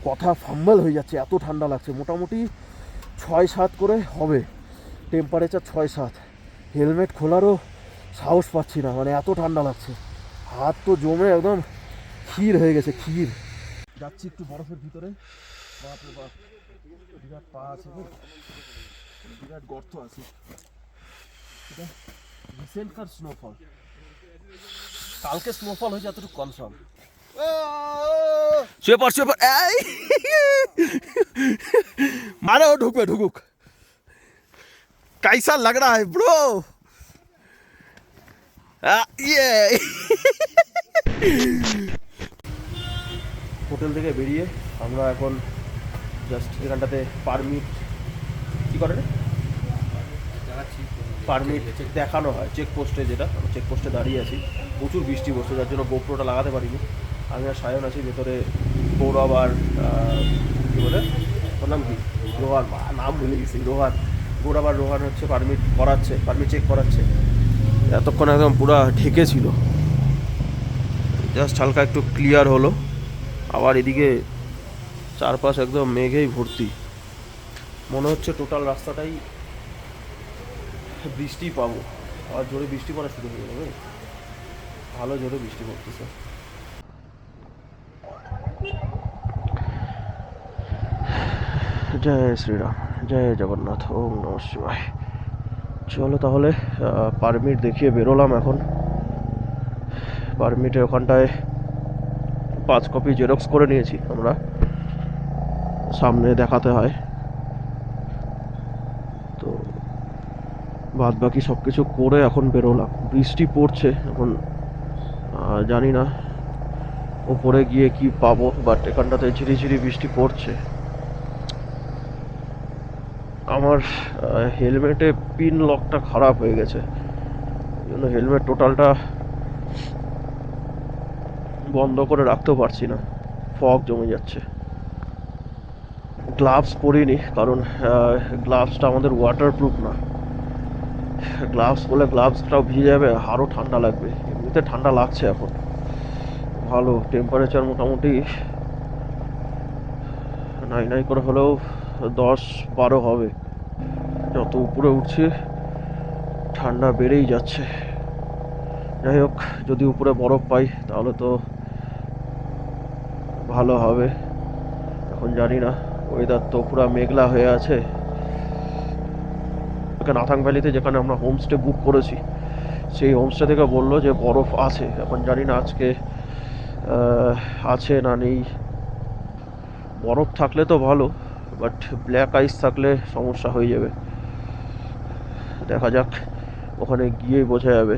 কথা ফাম্বল হয়ে যাচ্ছে, এত ঠান্ডা লাগছে। মোটামুটি 6-7 করে হবে টেম্পারেচার, 6-7। হেলমেট খোলারও সাহস পাচ্ছি না, মানে এত ঠান্ডা লাগছে। হাত তো জমে একদম ক্ষীর হয়ে গেছে, ক্ষীর। যাচ্ছি একটু বরফের ভিতরে। বাপরে বাপ, বিরাট পা আছে, বিরাট গর্ত আছে। এটা রিসেন্টকার স্নোফল, কালকে স্নোফল হয়েছে এতটুকু কনফার্ম। শুয়ে পড়, শুয়ে পড়, এই मारो, ढुक पे ढुकुक। कैसा लग रहा है ब्रो? ये হোটেল থেকে বেরিয়ে আমরা এখন জাস্ট এখানটাতে পারমিট কী করে পারমিট দেখানো হয় চেকপোস্টে, যেটা চেকপোস্টে দাঁড়িয়ে আছি। প্রচুর বৃষ্টি পড়ছে, যার জন্য গোপ্রোটা লাগাতে পারিনি। আমি আর সায়ন আছি ভেতরে। গৌরব আর কী বলে ওর নাম কি, রোহান, নাম ভুলে গেছি, রোহান। গৌরব আর রোহান হচ্ছে পারমিট করাচ্ছে, পারমিট চেক করাচ্ছে। এতক্ষণ একদম পুরো ঢেকে ছিল, জাস্ট হালকা একটু ক্লিয়ার হলো। আবার এদিকে চারপাশ একদম মেঘেই ভর্তি। মনে হচ্ছে টোটাল রাস্তাটাই বৃষ্টি পাবো। আর জোরে বৃষ্টি পড়া শুরু হয়ে যাবে, ভালো জোরে বৃষ্টি পড়তেছে। জয় শ্রীরাম, জয় জগন্নাথ, ওম নমঃ শিবায়। চলো তাহলে পারমিট দেখিয়ে বেরোলাম এখন। পারমিটের ওখানটায় 5 কপি জেরক্স করে নিয়েছি আমরা, সামনে দেখাতে হয়। তো বাদ বাকি সব কিছু করে এখন বেরোলাম। বৃষ্টি পড়ছে এখন, জানি না ওপরে গিয়ে কি পাবো, বাট এখানটাতে ঝিরিঝিরি বৃষ্টি পড়ছে। আমার হেলমেটে পিন লকটা খারাপ হয়ে গেছে, এই জন্য হেলমেট টোটালটা বন্ধ করে রাখতেও পারছি না, ফগ জমে যাচ্ছে। গ্লাভস পরিনি কারণ গ্লাভসটা আমাদের ওয়াটারপ্রুফ না। গ্লাভস পরলে গ্লাভসটাও ভিজে যাবে, আরও ঠান্ডা লাগবে। এমনিতে ঠান্ডা লাগছে এখন, ভালো টেম্পারেচার মোটামুটি 9 করে হলেও 10-12 হবে। যত উপরে উঠছে ঠান্ডা বেড়েই যাচ্ছে। যাই হোক, যদি উপরে বরফ পাই তাহলে তো ভালো হবে। এখন জানি না, ওয়েদার তো পুরো মেঘলা হয়ে আছে। নাথাং ভ্যালিতে যেখানে আমরা হোমস্টে বুক করেছি, সেই হোমস্টে থেকে বললো যে বরফ আছে। এখন জানি না আজকে আছে না নেই। বরফ থাকলে তো ভালো, বাট ব্ল্যাক আইস থাকলে সমস্যা হয়ে যাবে। দেখা যাক, ওখানে গিয়েই বোঝা যাবে।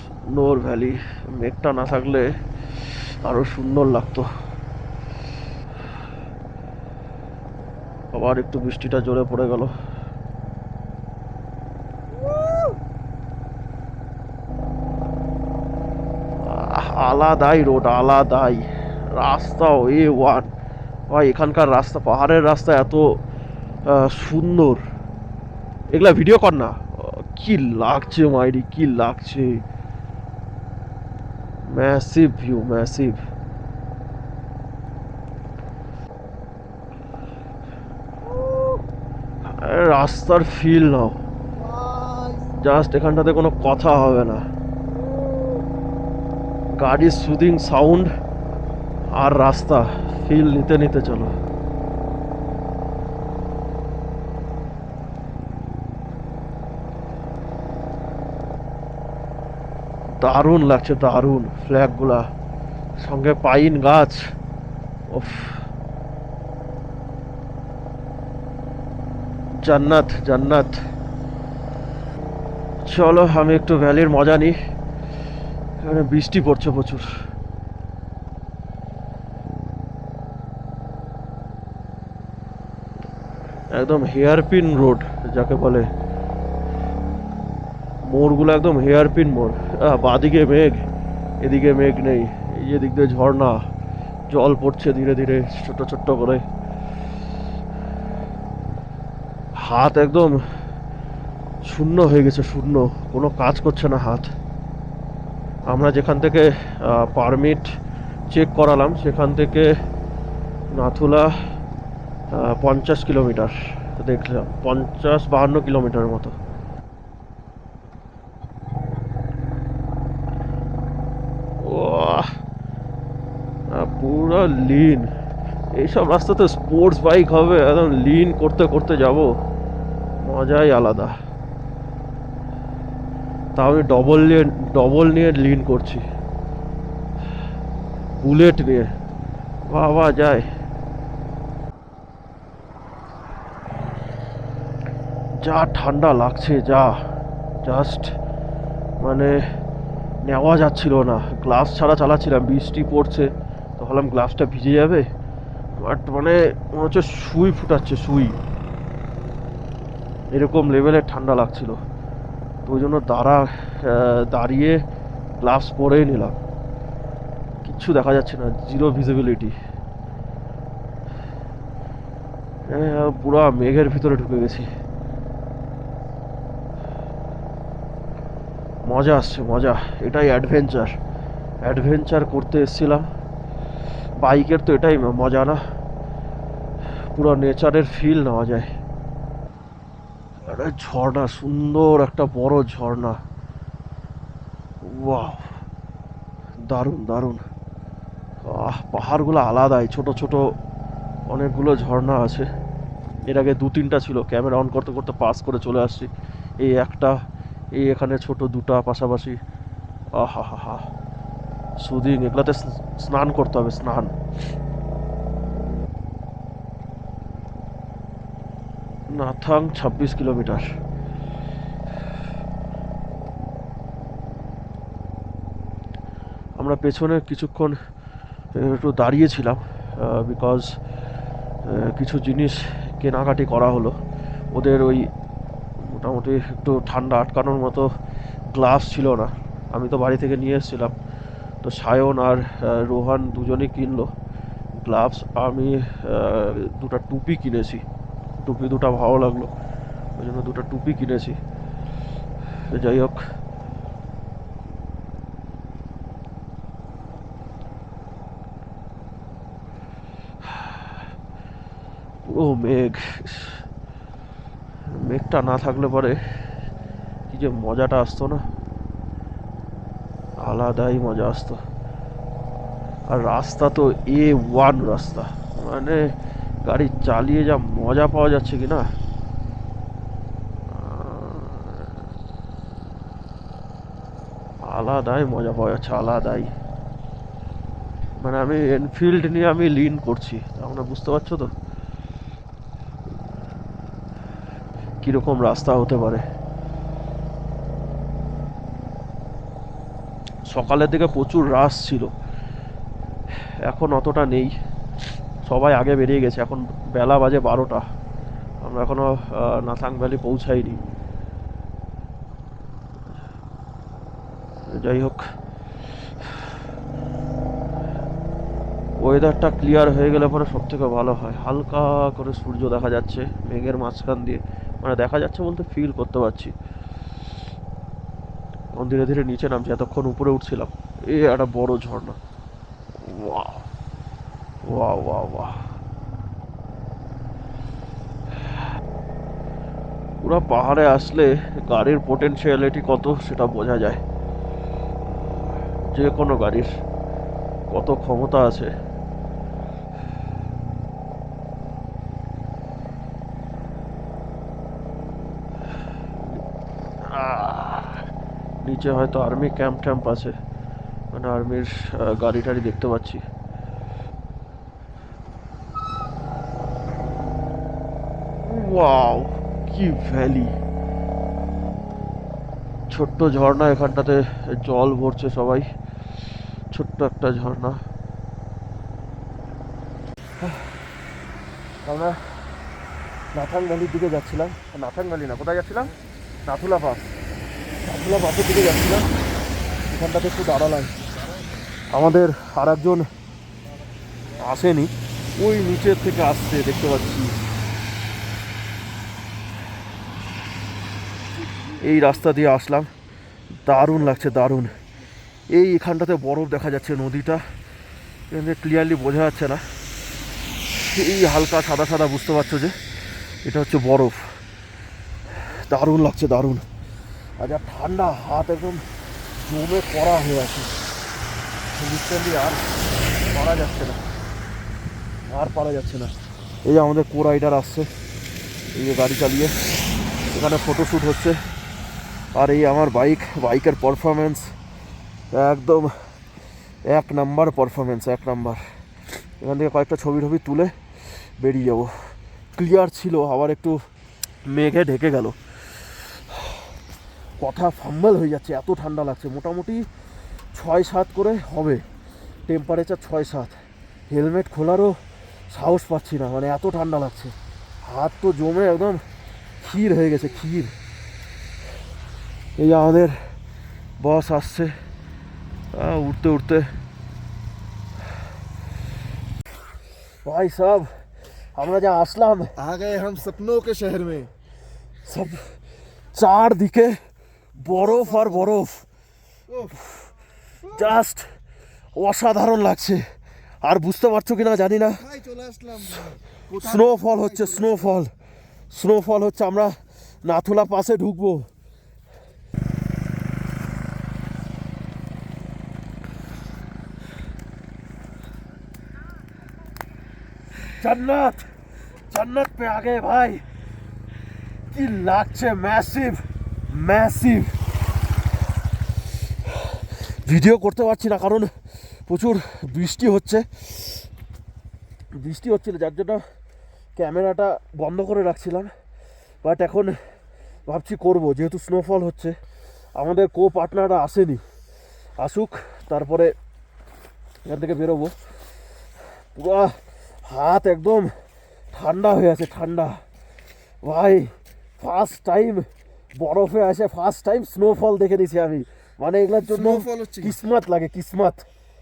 সুন্দর ভ্যালি, মেঘটা না থাকলে আরো সুন্দর লাগতো। আবার একটু বৃষ্টিটা জোরে পড়ে গেল। আলাদাই রোড, আলাদাই রাস্তাও A1 ভাই। এখানকার রাস্তা, পাহাড়ের রাস্তা এত সুন্দর। এগুলা ভিডিও কর না, কি লাগছে মাইরি, কি লাগছে। Massive view, massive. রাস্তার ফিল নাও, জাস্ট এখানটাতে কোনো কথা হবে না। গাড়ির সুদিং সাউন্ড আর রাস্তা ফিল নিতে নিতে চলো। দারুণ লাগছে, দারুণ। ফ্ল্যাগগুলা, সঙ্গে পাইন গাছ, ওফ, জান্নাত জান্নাত। চলো আমি একটু ভ্যালির মজা নিই। এখানে বৃষ্টি পড়ছে প্রচুর। একদম হেয়ারপিন রোড যাকে বলে, মোড়গুলো একদম হেয়ারপিন মোড়। বাদিকে মেঘ, এদিকে মেঘ নেই। এই যে দিক দিয়ে ঝর্ণা, জল পড়ছে ধীরে ধীরে ছোট্ট ছোট্ট করে। হাত একদম শূন্য হয়ে গেছে, শূন্য, কোনো কাজ করছে না হাত। আমরা যেখান থেকে পারমিট চেক করালাম, সেখান থেকে নাথুলা 50 কিলোমিটার দেখলাম, 50-52 কিলোমিটারের মতো। পুরো লিন, এইসব রাস্তাতে স্পোর্টস বাইক হবে, একদম লিন করতে করতে যাব, মজাই আলাদা। তাও আমি ডবল নিয়ে লিন করছি, বুলেট নিয়ে, বাবা যায়। যা ঠান্ডা লাগছে, যা জাস্ট মানে নেওয়া যাচ্ছিল না। গ্লাভস ছাড়া চালাচ্ছিলাম, বৃষ্টি পড়ছে, তো ভাবলাম গ্লাভসটা ভিজে যাবে, বাট মানে মনে হচ্ছে সুই ফুটাচ্ছে, সুই, এরকম লেভেলের ঠান্ডা লাগছিল। তো ওই জন্য দাঁড়িয়ে গ্লাভস পরেই নিলাম। কিচ্ছু দেখা যাচ্ছে না, জিরো ভিজিবিলিটি, পুরো মেঘের ভিতরে ঢুকে গেছি। মজা আসছে, মজা, এটাই অ্যাডভেঞ্চার করতে এসেছিলাম। বাইকের তো এটাই মজা না, পুরো নেচারের ফিল নেওয়া যায়। একটা ঝর্ণা, সুন্দর একটা বড় ঝর্ণা, ওয়াও, দারুণ দারুণ। পাহাড়গুলো আলাদাই, ছোট ছোট অনেকগুলো ঝর্ণা আছে। এর আগে 2-3টা ছিল, ক্যামেরা অন করতে করতে পাস করে চলে আসছি। এই একটা, এই এখানে ছোট দুটা পাশাপাশি, আহা হা হা, সুদিং, এগুলাতে স্নান করতে হবে, স্নান। নাথাং 26 কিলোমিটার। আমরা পেছনে কিছুক্ষণ একটু দাঁড়িয়েছিলাম, বিকজ কিছু জিনিস কেনাকাটি করা হলো। ওদের ওই মোটামুটি একটু ঠান্ডা আটকানোর মতো গ্লাভস ছিল না, আমি তো বাড়ি থেকে নিয়ে এসেছিলাম। তো সায়ন আর রোহান দুজনেই কিনলো গ্লাভস। আমি দুটো টুপি কিনেছি, টুপি দুটো ভালো লাগলো, ওই জন্য দুটো টুপি কিনেছি। যাই হোক, পুরো মেঘ, মেঘটা না থাকলে পরে কি যে মজাটা আসতো না, আলাদাই মজা আসতো। আর রাস্তা তো A1 রাস্তা, মানে গাড়ি চালিয়ে যা মজা পাওয়া যাচ্ছে কি না, আলাদাই মজা পাওয়া যাচ্ছে, আলাদাই। মানে আমি এনফিল্ড নিয়ে আমি লিন করছি, তোমরা বুঝতে পারছো তো কিরকম রাস্তা হতে পারে। সকালের দিকে প্রচুর রাশ ছিল, এখন অতটা নেই, সবাই আগে বেরিয়ে গেছে। এখন বেলা বাজে 12টা, আমরা এখনো নাথাং ভ্যালি পৌঁছাইনি। যাই হোক, ওয়েদারটা ক্লিয়ার হয়ে গেলে পরে সব থেকে ভালো হয়। হালকা করে সূর্য দেখা যাচ্ছে মেঘের মাঝখান দিয়ে, মানে দেখা যাচ্ছে বলতে ফিল করতে পারছি। ধীরে ধীরে নিচে নামছি, এতক্ষণ উপরে উঠছিলাম। এই একটা বড় ঝর্ণা, ওয়াও ওয়াও ওয়াও ওয়াও। পুরো পাহাড়ে আসলে গাড়ির পোটেনশিয়ালিটি কত সেটা বোঝা যায়, যে কোনো গাড়ির কত ক্ষমতা আছে। নিচে হয়তো আর্মি ক্যাম্প ট্যাম্প আছে, মানে আর্মির গাড়ি টাড়ি দেখতে পাচ্ছি। ওয়াও, কি ভ্যালি, ছোট্ট ঝর্ণা, এখানটাতে জল ভরছে সবাই, ছোট্ট একটা ঝর্ণা। আমরা নাথাং ভ্যালির দিকে যাচ্ছিলাম, নাথাং ভ্যালি না, কোথায় যাচ্ছিলাম, নাথুলা পাস, নাথুলা পাসের দিকে যাচ্ছিলাম। এখানটাতে একটু দাঁড়ালাম, আমাদের আর একজন আসেনি, ওই নিচের থেকে আসছে দেখতে পাচ্ছি। এই রাস্তা দিয়ে আসলাম, দারুণ লাগছে, দারুণ। এই এখানটাতে বরফ দেখা যাচ্ছে, নদীটা এখান থেকে ক্লিয়ারলি বোঝা যাচ্ছে না, এই হালকা সাদা সাদা বুঝতে পারছো যে এটা হচ্ছে বরফ। দারুণ লাগছে, দারুণ। আর যা ঠান্ডা, হাত একদম জমে কড়া হয়ে আছে, লিটারালি আর পারা যাচ্ছে না, আর পারা যাচ্ছে না। এই যে আমাদের কো রাইডার আসছে, এই যে গাড়ি চালিয়ে, এখানে ফটোশ্যুট হচ্ছে। আর এই আমার বাইকের পারফরমেন্স একদম এক নাম্বার পারফরমেন্স, এক নাম্বার। এখান থেকে কয়েকটা ছবি তুলে বেরিয়ে যাব। ক্লিয়ার ছিল, আবার একটু মেঘে ঢেকে গেল, কথা ফাম্বল হয়ে যাচ্ছে, এত ঠান্ডা লাগছে। মোটামুটি 6-7 করে হবে টেম্পারেচার, 6-7। হেলমেট খোলারও সাহস পাচ্ছি না, মানে এত ঠান্ডা লাগছে। হাত তো জমে একদম ক্ষীর হয়ে গেছে, ক্ষীর। এই আমাদের বস আসছে উঠতে উঠতে। ভাই সাহেব, আমরা যা আসলাম, आ गए हम सपनों के शहर में। সব চারদিকে বরফ আর বরফ, জাস্ট অসাধারণ লাগছে। আর বুঝতে পারছো কিনা জানি না, কোথায় চলে আসলাম? স্নোফল হচ্ছে, স্নোফল হচ্ছে। আমরা নাথুলা পাসে ঢুকবো। जन्नत जन्नत पे आ गए भाई, কি লাগছে, ম্যাসিভ ম্যাসিভ। ভিডিও করতে পারছি না কারণ প্রচুর বৃষ্টি হচ্ছিল, যার জন্য ক্যামেরাটা বন্ধ করে রাখছিলাম। বাট এখন ভাবছি করব, যেহেতু স্নোফল হচ্ছে। আমাদের কো পার্টনাররা আসেনি, আসুক, তারপরে এখান থেকে বেরোবো। পুরো হাত একদম ঠান্ডা হয়ে আছে, ঠান্ডা ভাই। ফার্স্ট টাইম বরফে আসে, ফার্স্ট টাইম স্নোফল দেখে নিছি আমি। মানে এগুলোর জন্য Snowfall হচ্ছে কি? কিসমত লাগে, কিসমত।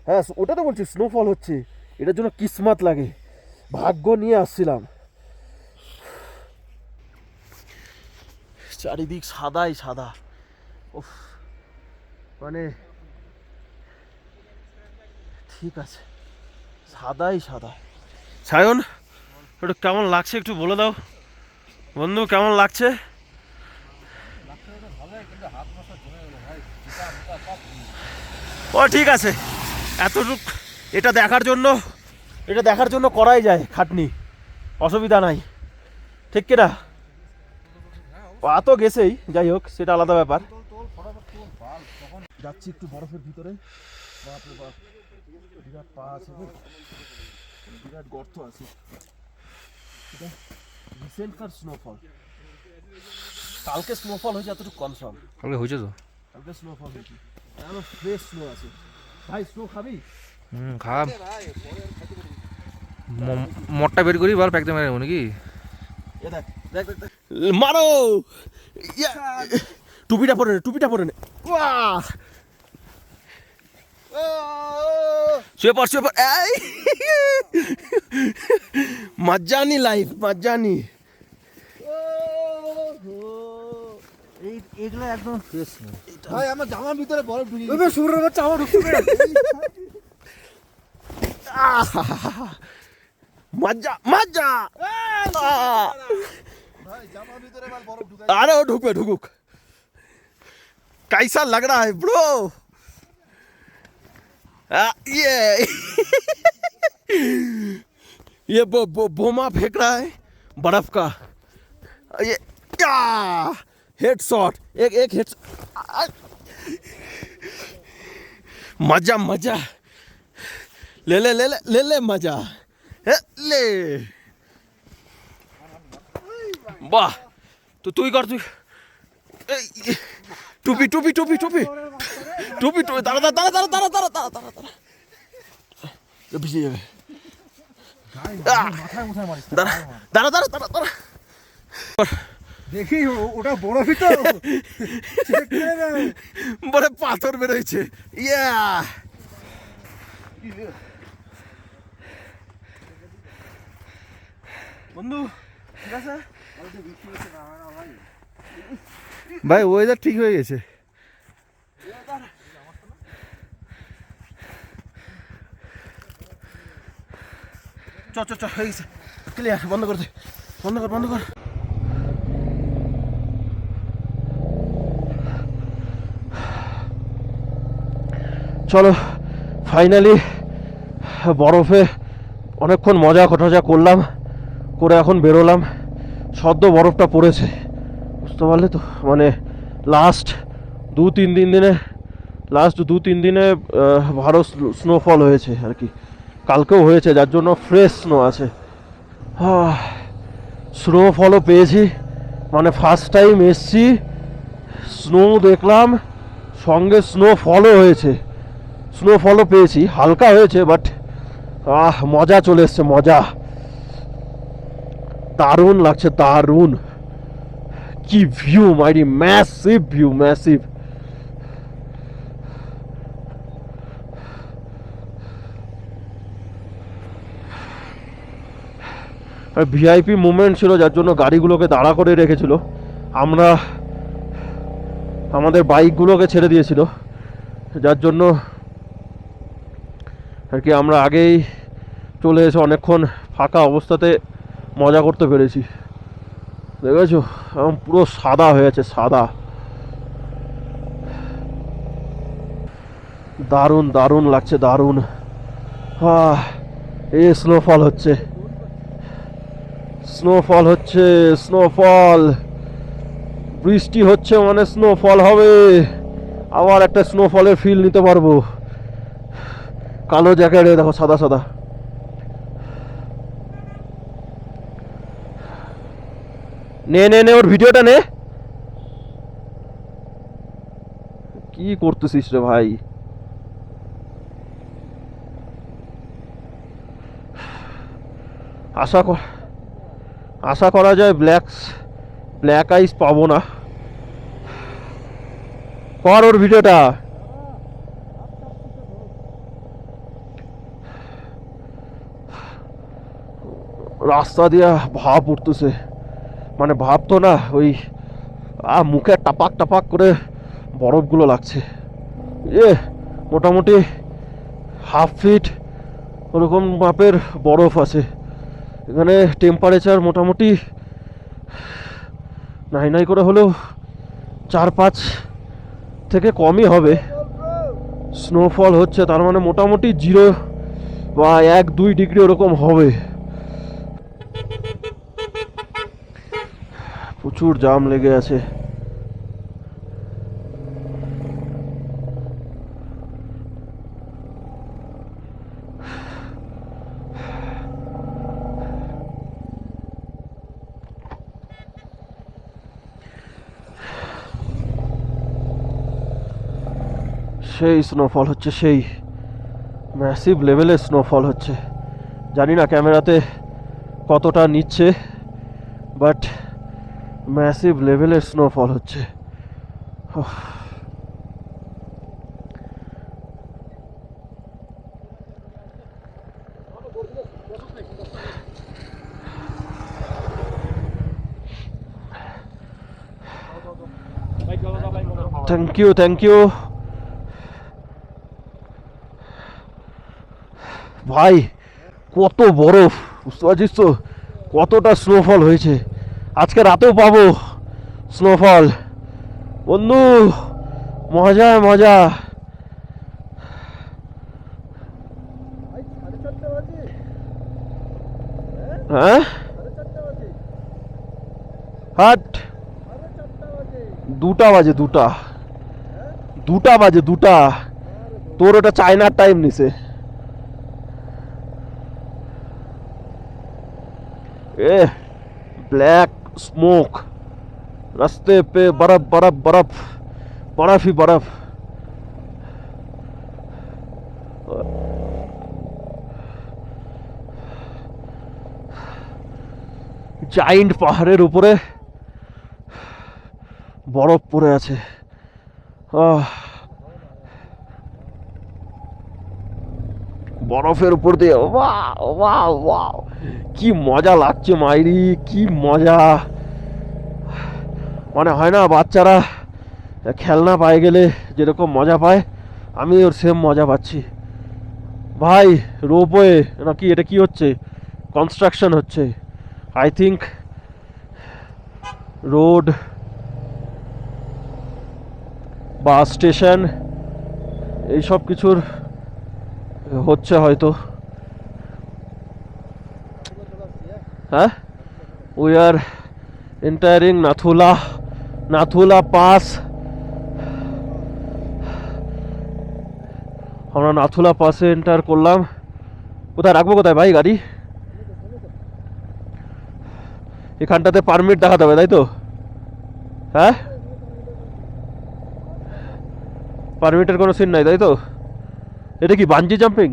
হ্যাঁ, ওটা তো বলছি, স্নোফল হচ্ছে, এটার জন্য কিসমত লাগে। ভাগ্য নিয়ে আসছিলাম। চারিদিক সাদাই সাদা, উফ, মানে ঠিক আছে, সাদাই সাদা। সায়ন, একটু কেমন লাগছে একটু বলে দাও বন্ধু, কেমন লাগছে? ও ঠিক আছে, এতটুক এটা দেখার জন্য করাই যায় খাটনি, অসুবিধা নাই, ঠিক কিনা? পা তো গেছেই, যাই হোক সেটা আলাদা ব্যাপার। যাচ্ছি একটু বরফের ভিতরে, বাপরে বাপ, বিরাট পা আছে, বিরাট গর্ত আছে। এটা রিসেন্টকার স্নোফল, কালকে স্নোফল হয়েছে এতটুকু কনফার্ম। কালকে হয়েছে তো, কালকে স্নোফল হয়েছে, এখনো ফ্রেশ স্নো আছে। ভাই স্নো খাবি? খাম। মটটা বের করি বল, প্যাকতে মেরে নাকি? এ দেখ দেখ দেখ, মারো, টুপিটা পরে নে। বাহ, শুয়ে পড়, এই মজ্জানি লাইফ, মজ্জানি। এইগুলো একদম ফ্রেশ না ভাই, আমার জামার ভিতরে বরফ ঢুকে ওই শুরুর বাচ্চা আমার ঢুকতে মজ্জা, ভাই, জামার ভিতরে এবার বরফ ঢুকে। अरे वो ढुकुक कैसा लग रहा है ब्रो? ये बोमा फेंक रहा है बर्फ का, ये क्या हेड शॉट, एक हेड, मजा मजा, ले मजा, ले বাহ। তো তুই কর, তুই টুপি দাঁড়া ভিজে যাবে। দাঁড়া দেখি ওটা বরফই তো, বড় পাথর বেরোইছে। ইয়া বন্ধু, ঠিক আছে ভাই, ওয়েদার ঠিক হয়ে গেছে। চ হয়ে গেছে ক্লিয়ার বন্ধ করে দে বন্ধ কর চলো ফাইনালি বরফে অনেকক্ষণ মজা করলাম করে এখন বেরোলাম সদ্য বরফটা পড়েছে বুঝতে পারলে তো মানে লাস্ট দু তিন দিনে ভালো স্নোফল হয়েছে আর কি কালকেও হয়েছে যার জন্য ফ্রেশ স্নো আছে স্নোফলও পেয়েছি মানে ফার্স্ট টাইম এসছি স্নো দেখলাম সঙ্গে স্নোফলও হয়েছে স্নোফলও পেয়েছি হালকা হয়েছে বাট মজা চলে এসছে মজা দারুণ লাগছে দারুণ কি ভিউ মাইরি ম্যাসিভ ভিউ ম্যাসিভ আর ভিআইপি মুভমেন্ট ছিল যার জন্য গাড়িগুলোকে দাঁড়া করে রেখেছিল আমরা আমাদের বাইকগুলোকে ছেড়ে দিয়েছিল যার জন্য আর কি আমরা আগেই চলে এসে অনেকক্ষণ ফাঁকা অবস্থাতে মজা করতে পেরেছি দেখেছো এখন পুরো সাদা হয়ে আছে সাদা দারুণ লাগছে দারুণ এই স্নোফল বৃষ্টি হচ্ছে মানে স্নোফল হবে আবার একটা স্নোফলের ফিল নিতে পারবো কালো জ্যাকেটে দেখো সাদা নে ওর ভিডিওটা নে কি করতেছিস রে ভাই আশা করা যায় ব্ল্যাক আইস পাবো না কর ওর ভিডিওটা রাস্তা দিয়া ভাপ উঠতেছে মানে ভাব তো না ওই মুখে টাপাক করে বরফগুলো লাগছে মোটামুটি হাফ ফিট ওরকম মাপের বরফ আছে এখানে টেম্পারেচার মোটামুটি নাই করে হলেও 4-5 থেকে কমই হবে স্নোফল হচ্ছে তার মানে মোটামুটি 0 বা 1-2 ডিগ্রি ওরকম হবে প্রচুর জাম লেগে আছে সেই স্নোফল হচ্ছে সেই ম্যাসিভ লেভেলের স্নোফল হচ্ছে জানি না ক্যামেরাতে কতটা নিচ্ছে বাট ম্যাসিভ লেভেলের স্নোফল হচ্ছে থ্যাংক ইউ ভাই কত বরফ বুঝতে পারছিস তো কতটা স্নোফল হয়েছে আজকে রাতেও পাবো স্নোফল বন্ধু মজা হ্যাঁ হাট 2টা বাজে 2টা বাজে তোর ওটা চায়নার টাইম নিছে ब्लैक स्मोक रास्ते पे बर्फ ही बर्फ জাইন্ট পাহাড়ের উপরে বরফ পড়ে আছে বরফের উপর দিয়ে ওয়াও কি মজা লাগছে মাইরি কি মজা মানে হয় না বাচ্চারা খেলনা পায়ে গেলে যেরকম মজা পায় আমি ওর সেম মজা পাচ্ছি ভাই রোপওয়ে নাকি এটা কি হচ্ছে কনস্ট্রাকশন হচ্ছে। I think road, bus station, এইসব কিছুর হচ্ছে হয়তো। হ্যাঁ, উই আর এন্টায়ারিং নাথুলা পাস। আমরা নাথুলা পাসে এন্টার করলাম। কোথায় রাখবো, কোথায় ভাই গাড়ি? এখানটাতে পারমিট দেখাতে হবে তাই তো? হ্যাঁ, পারমিটের কোনো সিন নাই তাই তো? এটা কি বানজি জাম্পিং?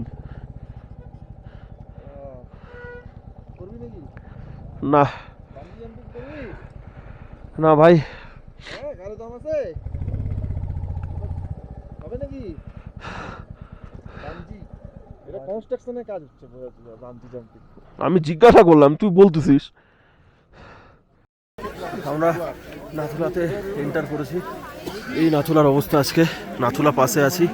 করবি নাকি না বাঞ্জি জাম্পিং করবি? না ভাই, হ্যাঁ, গাড়ি দাম আছে, হবে নাকি? বাঞ্জি, এটা কনস্ট্রাকশনের কাজ হচ্ছে বাঞ্জি জাম্পিং। আমি জিজ্ঞাসা করলাম, তুই বলতেছিস। আমরা নাথুলাতে এন্টার করেছি। এই নাথুলার অবস্থা আজকে। নাথুলা পাশে আছি,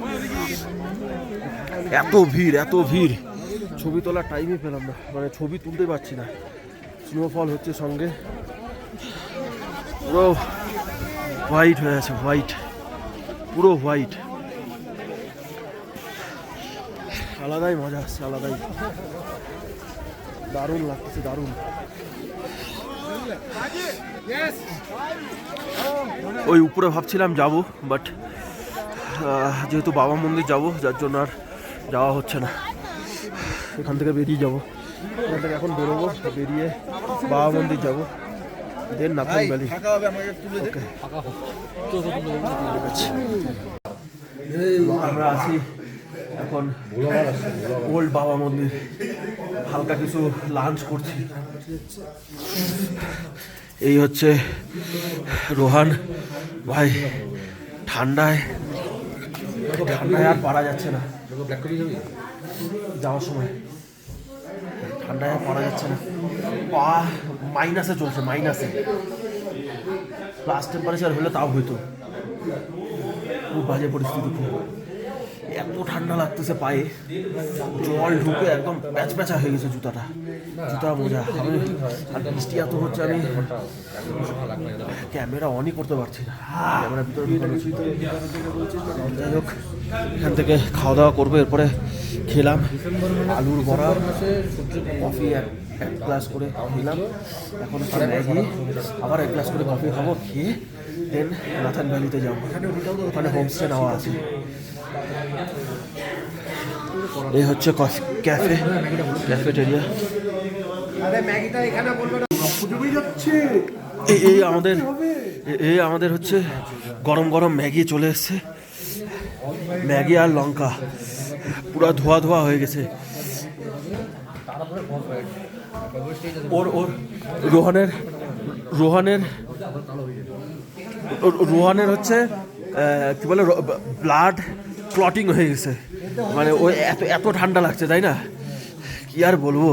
এত ভিড়, ছবি তোলার টাইমই পেলাম না, মানে ছবি তুলতে পারছি না। স্নোফল হচ্ছে সঙ্গে, পুরো হোয়াইট হয়ে আছে, পুরো হোয়াইট। আলাদাই মজা আসছে, আলাদাই দারুণ লাগতেছে, দারুণ। ওই উপরে ভাবছিলাম যাব, বাট যেহেতু বাবা মন্দির যাব, যার জন্য আর যাওয়া হচ্ছে না। এখান থেকে বেরিয়ে যাব, এখান থেকে এখন বেরোবো, বেরিয়ে বাবা মন্দির যাব, দেন নাথন ভ্যালি। ফাঁকা হবে, আমাকে তুলে দে। ঠিক আছে, আমরা আছি এখন ওল্ড বাবা মন্দির। হালকা কিছু লাঞ্চ করছি। এই হচ্ছে রোহান ভাই। ঠান্ডায় আর পারা যাচ্ছে না, যাওয়ার সময় ঠান্ডায় আর পারা যাচ্ছে না। পা মাইনাসে চলছে, মাইনাসে। প্লাস টেম্পারেচার হলে তাও হইতো। খুব বাজে পরিস্থিতি, খুব এত ঠান্ডা লাগতেছে পায়ে, জল ঢুকে একদম প্যাচপ্যাচা হয়ে গেছে জুতা মোজা। আমি আর বৃষ্টি এত হচ্ছে, আমি ক্যামেরা অনই করতে পারছি না, ক্যামেরা ভিতরে ঢুকানো ছিল। যাই হোক, এখান থেকে খাওয়া দাওয়া করবো। এরপরে খেলাম আলুর বড়া, কফি এক গ্লাস করে খেলাম। এখন হচ্ছে ম্যাগি, আবার এক গ্লাস করে কফি খাবো, খেয়ে দেন নাথান ভ্যালিতে যাবো। ওখানে হোমস্টে নেওয়া আছে। এই হচ্ছে ক্যাফেটেরিয়া। এই আমাদের হচ্ছে গরম গরম ম্যাগি চলে এসছে। ম্যাগি আর লঙ্কা পুরো ধোয়া হয়ে গেছে। ওর রোহানের হচ্ছে কি বলে, ব্লাড ক্লটিং হয়ে গেছে। মানে ওই এত ঠান্ডা লাগছে, তাই না? কি আর বলবো,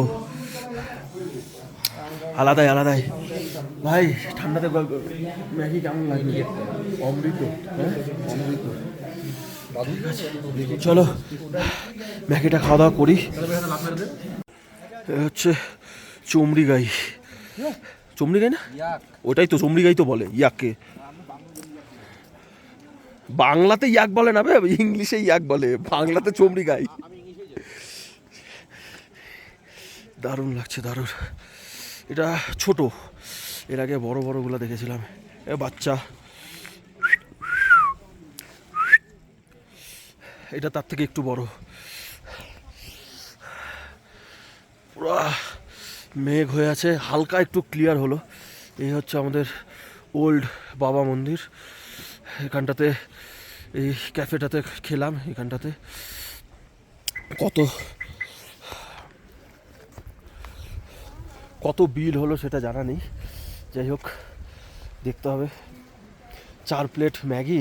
আলাদাই ভাই। ঠান্ডাতে ম্যাগি কেমন লাগবে? অমৃত, হ্যাঁ অমৃত। চলো ম্যাগিটা খাওয়া দাওয়া করি। হচ্ছে চমড়ি গাই না, ওটাই তো চমড়ি গাই তো বলে ইয়াককে। বাংলাতে ইয়াক বলে না, ইংলিশে ইয়াক বলে, বাংলাতে চমড়ি গাই। দারুণ লাগছে, দারুণ। এটা ছোট, এর আগে বড়গুলো দেখেছিলাম। বাচ্চা, এটা তার থেকে একটু বড়। পুরো মেঘ হয়ে আছে, হালকা একটু ক্লিয়ার হলো। এই হচ্ছে আমাদের ওল্ড বাবা মন্দির। এখানটাতে, এই ক্যাফেটাতে খেলাম। এখানটাতে কত বিল হলো সেটা জানা নেই। যাই হোক, দেখতে হবে। 4 প্লেট ম্যাগি,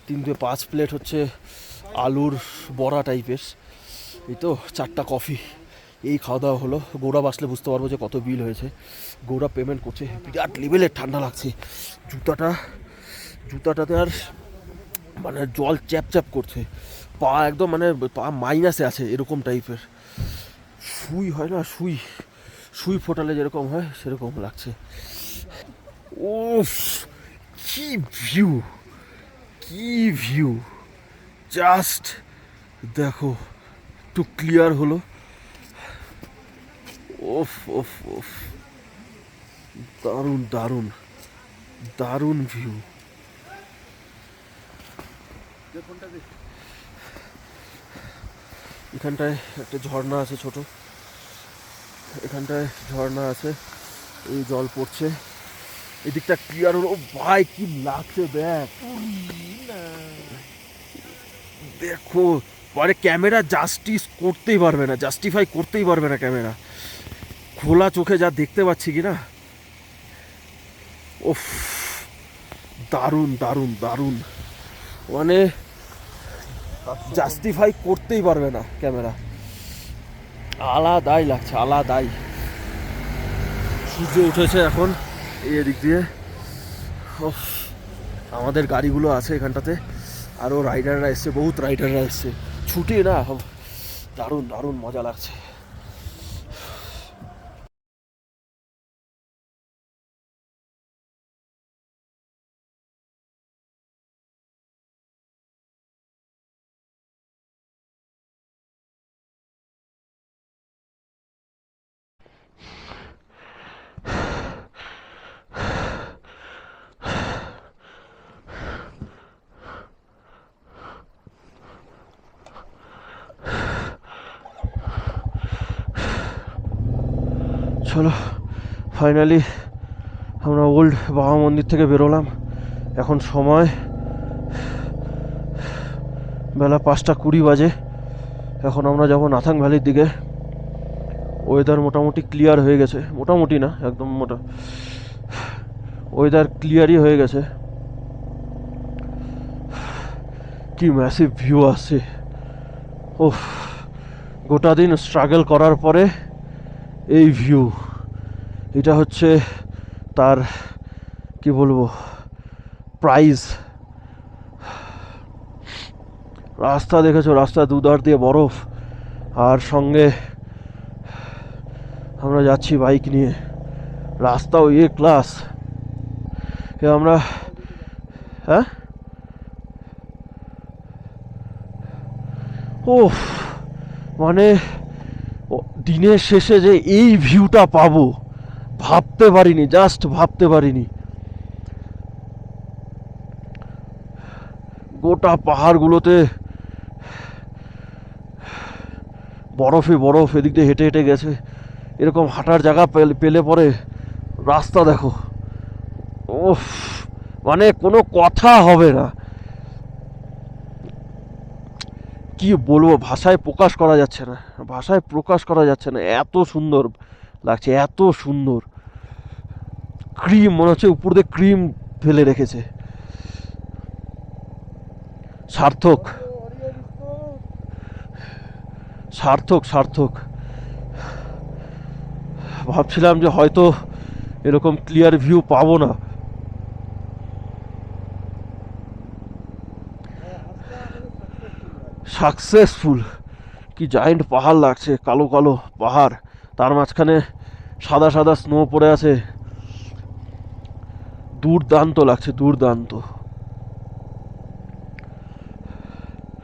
3-5 প্লেট হচ্ছে আলুর বড়া টাইপের, এই তো 4টা কফি। এই খাওয়া দাওয়া হলো। গৌরব আসলে বুঝতে পারবো যে কত বিল হয়েছে। গৌরব পেমেন্ট করছে। বিরাট লেভেলের ঠান্ডা লাগছে। জুতাটাতে আর মানে জল চ্যাপ করছে, পা একদম মানে পা মাইনাসে আছে এরকম টাইপের। সুই হয় না, সুই সুই ফোটালে যেরকম হয় সেরকম লাগছে। ওফ, কি ভিউ, কি ভিউ! জাস্ট দেখো, একটু ক্লিয়ার হলো। ওফ ওফ ওফ, দারুণ দারুণ দারুণ ভিউ। এখানটায় একটা ঝর্ণা আছে ছোট, এখানটায় ঝর্ণা আছে, এই জল পড়ছে, এদিকটা ক্লিয়ার হলো। ও ভাই কি লাগছে দেখ, দেখো, মানে ক্যামেরা জাস্টিস করতেই পারবে না, জাস্টিফাই করতেই পারবে না ক্যামেরা, খোলা চোখে যা দেখতে পাচ্ছি কি না। ওফ, দারুণ দারুণ দারুণ, মানে জাস্টিফাই করতেই পারবে না ক্যামেরা, আলাদাই লাগছে, আলাদাই। সূর্য উঠেছে এখন এই এদিক দিয়ে। ওফ, আমাদের গাড়িগুলো আছে এখানটাতে, আরও রাইডাররা এসছে, বহুত রাইডাররা এসছে, ছুটি না, দারুণ দারুণ মজা লাগছে। চলো, ফাইনালি আমরা ওল্ড বাবা মন্দির থেকে বেরোলাম। এখন সময় বেলা 5:20 বাজে। এখন আমরা যাব নাথাং ভ্যালির দিকে। ওয়েদার মোটামুটি ক্লিয়ার হয়ে গেছে, মোটামুটি না একদম ওয়েদার ক্লিয়ারই হয়ে গেছে। কি ম্যাসিভ ভিউ আসছে! ওহ, গোটা দিন স্ট্রাগল করার পরে এই ভিউ, এটা হচ্ছে তার কি বলবো প্রাইজ। রাস্তা দেখেছো, রাস্তা দুধার দিয়ে বরফ, আর সঙ্গে আমরা যাচ্ছি বাইক নিয়ে, রাস্তাও এ ক্লাস। আমরা হ্যাঁ, ও মানে দিনের শেষে যে এই ভিউটা পাবো ভাবতে পারিনি, জাস্ট ভাবতে পারিনি। গোটা পাহাড়গুলোতে বরফে বরফ, এদিক দিয়ে হেঁটে হেঁটে গেছে, এরকম হাঁটার জায়গা পেলে পরে রাস্তা দেখো, ওফ, মানে কোনো কথা হবে না, কি বলবো, ভাষায় প্রকাশ করা যাচ্ছে না, ভাষায় প্রকাশ করা যাচ্ছে না, এত সুন্দর লাগছে, এত সুন্দর। ক্রিম মনে হচ্ছে উপর দিয়ে ক্রিম ফেলে রেখেছে। সার্থক, সার্থক, সার্থক। ভাবছিলাম যে হয়তো এরকম ক্লিয়ার ভিউ পাবো না। সাকসেসফুল। কি জায়েন্ট পাহাড় লাগছে, কালো কালো পাহাড়, তার মাঝখানে সাদা সাদা স্নো পড়ে আছে, দুর্দান্ত লাগছে, দুর্দান্ত।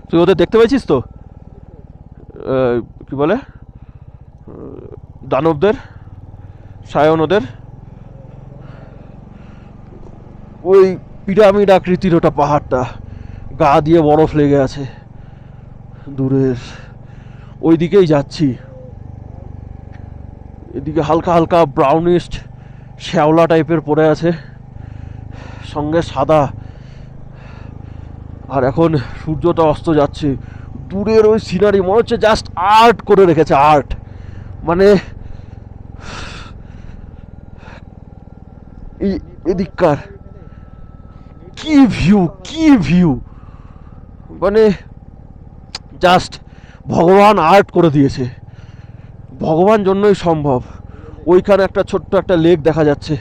তুই ওদের দেখতে পাইছিস তো, কি বলে দানবদের, সায়ন ওদের, ওই পিরামিড আকৃতির ওটা পাহাড়টা, গা দিয়ে বরফ লেগে আছে, দূরের ওই দিকেই যাচ্ছি। এদিকে হালকা হালকা ব্রাউনিশ শ্যাওলা টাইপের পড়ে আছে, সঙ্গে সাদা, আর এখন সূর্যটা অস্ত যাচ্ছে। দূরের ওই সিনারি মনে হচ্ছে জাস্ট আর্ট করে রেখেছে, আর্ট। মানে এদিককার কি ভিউ, কি ভিউ, মানে জাস্ট ভগবান আর্ট করে দিয়েছে, ভগবান জন্যই সম্ভব। ওইখানে একটা ছোট্ট একটা লেক দেখা যাচ্ছে,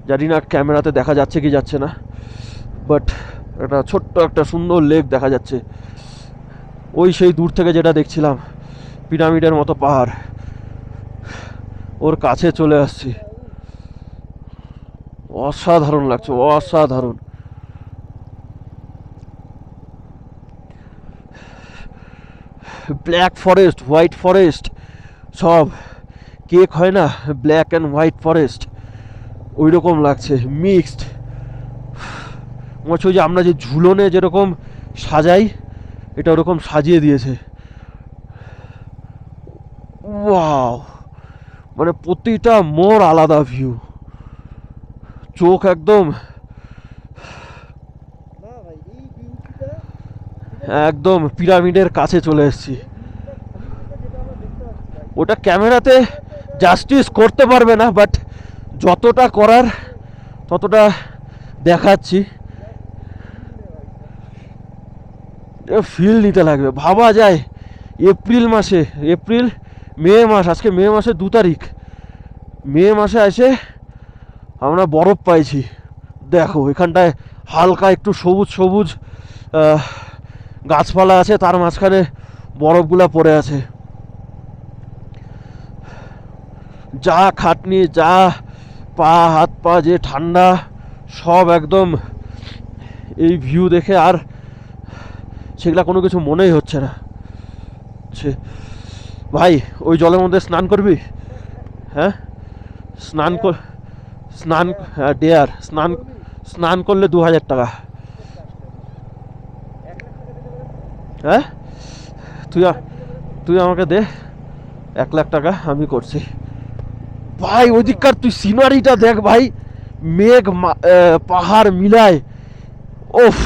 জানি না ক্যামেরাতে দেখা যাচ্ছে কি যাচ্ছে না, বাট একটা ছোট্ট একটা সুন্দর লেক দেখা যাচ্ছে। ওই সেই দূর থেকে যেটা দেখছিলাম পিরামিডের মতো পাহাড়, ওর কাছে চলে আসছি। অসাধারণ লাগছে, অসাধারণ। ব্ল্যাক ফরেস্ট, হোয়াইট ফরেস্ট, সব কেক হয় না, ব্ল্যাক অ্যান্ড হোয়াইট ফরেস্ট, ওই রকম লাগছে, মিক্সড। মনে হচ্ছে ওই যে আমরা যে ঝুলনে যেরকম সাজাই, এটা ওরকম সাজিয়ে দিয়েছে। ওয়াও, মানে প্রতিটা মোড় আলাদা ভিউ, চোখ একদম না ভাই, এই বিউটিটা একদম পিরামিডের কাছে চলে এসেছি। যেটা আমরা দেখতে পাচ্ছি ভাই, ওটা ক্যামেরাতে জাস্টিস করতে পারবে না, বাট যতটা করার ততটা দেখাচ্ছি। ফিল নিতে লাগবে, ভাবা যায় এপ্রিল মাসে, মে মাস, আজকে মে মাসে 2 তারিখ, মে মাসে এসে আমরা বরফ পাইছি। দেখো এখানটায় হালকা একটু সবুজ সবুজ গাছপালা আছে, তার মাঝখানে বরফগুলা পড়ে আছে। যা খাটনি, যা পা হাত পা যে ঠান্ডা, সব একদম এই ভিউ দেখে আর সেগুলা কোনো কিছু মনেই হচ্ছে না। ভাই ওই জলের মধ্যে স্নান করবি? হ্যাঁ, স্নান ডেয়ার স্নান করলে 2000 টাকা। হ্যাঁ, তুই আমাকে দে 1 লাখ টাকা, আমি করছি। ভাই ওইদিককার তুই সিনারিটা দেখ ভাই, মেঘ পাহাড় মিলায়, ওফ,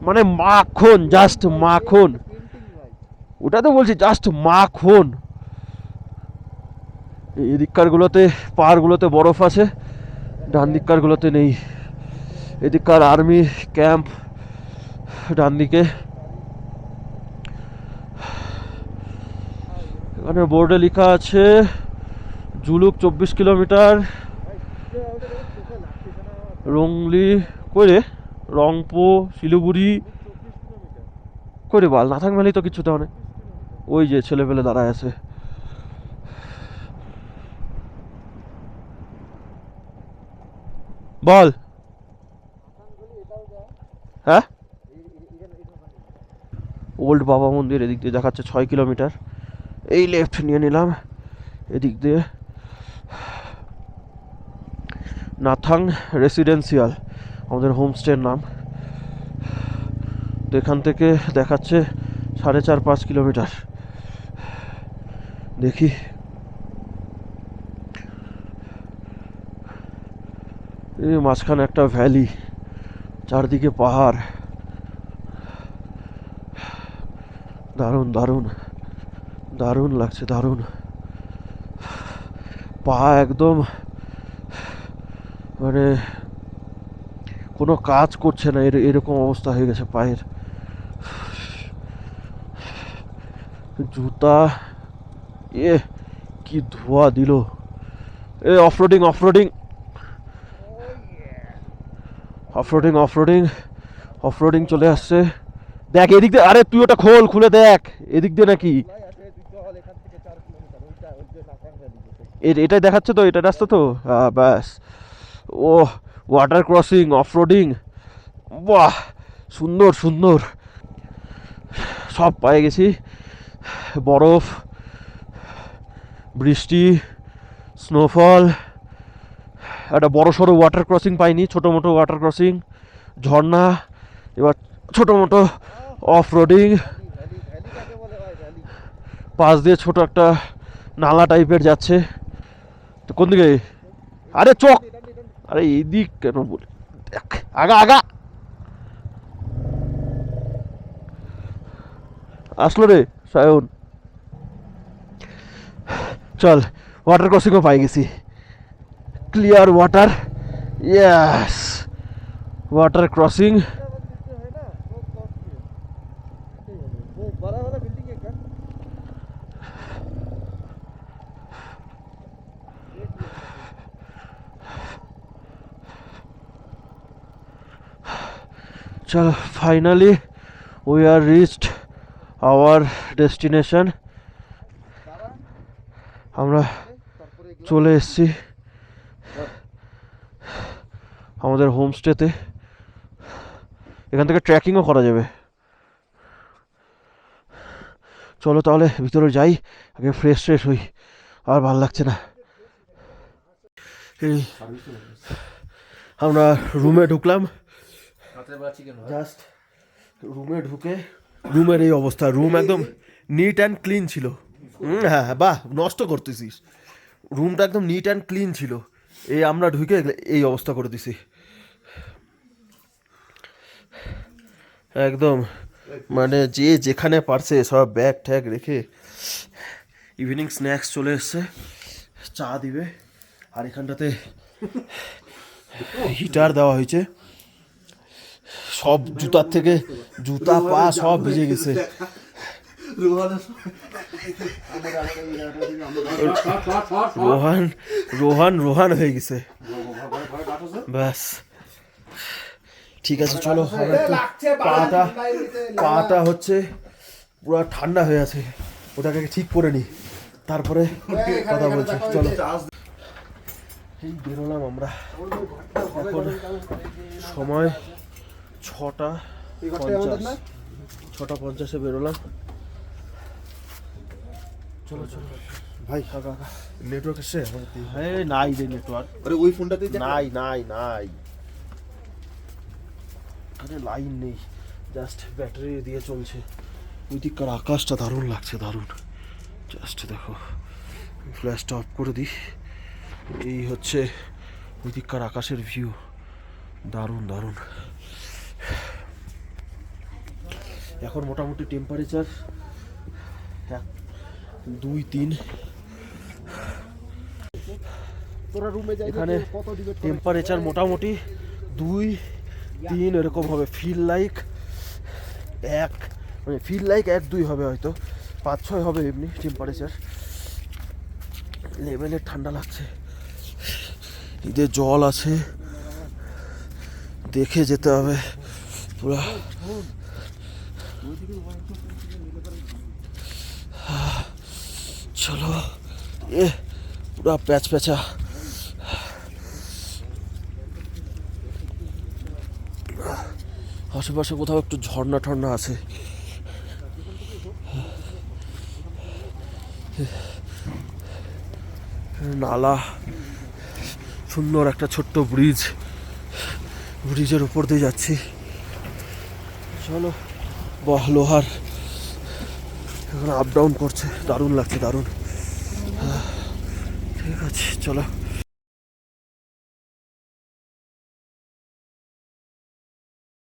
মানে মাখন, জাস্ট মাখন। পেন্টিং ভাই। ওটা তো বলছি, জাস্ট মাখন। এদিককার গুলোতে, পাহাড়গুলোতে বরফ আছে, ডান দিককার গুলোতে নেই। এদিককার আর্মি ক্যাম্প ডান দিকে। এখানে বোর্ডে লেখা আছে জুলুক 24 কিলোমিটার, ভাই সূর্য আমাদের চোখে লাগতেছে না আমার। রংলি কইরে, রংপো, শিলিগুড়ি 24 কিলোমিটার, কইরে বাল না থাক মেলেই তো কিছু তো অনেক। ওই যে ছেলে পেলে দাঁড়ায় আছে। বল। হ্যাঁ, ওল্ড বাবা মন্দির এদিক দিয়ে দেখাচ্ছে 6 কিলোমিটার। এই লেফট নিয়ে নিলাম এদিক দিয়ে। নাথাং রেসিডেন্সিয়াল আমাদের হোমস্টের নাম। তো এখান থেকে দেখাচ্ছে 4.5-5 কিলোমিটার। দেখি এই মাঝখানে একটা ভ্যালি, চারদিকে পাহাড়, দারুণ দারুণ দারুণ লাগছে, দারুণ। পা একদম মানে কোনো কাজ করছে না, এরকম অবস্থা হয়ে গেছে পায়ের। জুতা কি ধোয়া দিল। Off-roading off-roading off-roading off-roading off-roading চলে আসছে। দেখ এদিক দিয়ে, আরে তুই ওটা খুলে দেখ এদিক দিয়ে নাকি। ভাই আছে, তুই চল এখান থেকে 4 কিলোমিটার, ওই যে নাকাং ভ্যালি। এটাই দেখাচ্ছে তো, এটা রাস্তা তো, ব্যাস। ও ওয়াটার ক্রসিং, অফরোডিং, বাহ, সুন্দর সুন্দর সব পেয়ে গেছি। বরফ, বৃষ্টি, স্নোফল, একটা বড় সড়ো ওয়াটার ক্রসিং পাইনি, ছোটো মোটো ওয়াটার ক্রসিং, ঝর্ণা, এবার ছোটো মোটো অফ রোডিং, ভ্যালি কাকে বলে ভাই? ভ্যালি পাশ দিয়ে ছোট একটা নালা টাইপের যাচ্ছে। তো কোন দিকে? আরে চোখ, আরে এইদিক কেন বলি, দেখ আগা আগা আসলো রে সায়ন। চল, ওয়াটার ক্রসিংও পাই গেছি, clear water, yes, water crossing. হয় না, খুব কষ্টে। वो बड़ा वाला बिल्डिंग है क्या? চল finally we are reached hour destination. আমরা চলে এসেছি আমাদের হোমস্টেতে। এখান থেকে ট্রেকিংও করা যাবে। চলো তাহলে ভিতরে যাই, আগে ফ্রেশ হই, আর ভাল লাগছে না। এই আমরা রুমে ঢুকলাম, জাস্ট রুমে ঢুকে রুমের এই অবস্থা। রুম একদম নিট অ্যান্ড ক্লিন ছিল। হ্যাঁ বাহ, নষ্ট করতেছিস। রুমটা একদম নিট অ্যান্ড ক্লিন ছিল, এই আমরা ঢুকে এই অবস্থা করে দিছি একদম। মানে যে যেখানে পারছে সব ব্যাগ ট্যাগ রেখে। ইভিনিং স্ন্যাক্স চলে এসছে, চা দিবে। আর এখানটাতে হিটার দেওয়া হয়েছে। সব জুতার থেকে জুতা পা সব ভিজে গেছে। রোহান রোহান রোহান হয়ে গেছে। ব্যাস ঠিক আছে, চলো। পাটা হচ্ছে পুরো ঠান্ডা হয়ে আছে, ওটাকে ঠিক করে নি, তারপরে কথা বলছি। চলো, এই বেরোলাম আমরা। এখন সময় 6:50 বেরোলাম। চলো চলো ভাই কাকা। নেটওয়ার্ক এসছে? হ্যাঁ নাই রে নেটওয়ার্ক, আরে ওই ফোনটাতে নাই নাই নাই, এখানে লাইন নেই, জাস্ট ব্যাটারি দিয়ে চলছে। ওই দিককার আকাশটা দারুণ লাগছে, দারুণ। জাস্ট দেখো, ফ্ল্যাশটা অফ করে দিই। এই হচ্ছে ওই দিককার আকাশের ভিউ, দারুণ দারুণ। এখন মোটামুটি টেম্পারেচার 2-3। তোরা রুমে যাই, এখানে টেম্পারেচার মোটামুটি 2-3 এরকম হবে। ফিল লাইক 1-2 হবে, হয়তো 5-6 হবে এমনি টেম্পারেচার। লেভেলের ঠান্ডা লাগছে। ঈদের জল আছে, দেখে যেতে হবে পুরা। চলো, পুরা প্যাচ প্যাচা। আশেপাশে কোথাও একটু ঝর্ণা টর্ণা আছে। নালা, সুন্দর একটা ছোট্ট ব্রিজের উপর দিয়ে যাচ্ছি। চলো, বাহ, লোহার এখন আপ ডাউন করছে, দারুণ লাগছে, দারুণ। ঠিক আছে, চলো।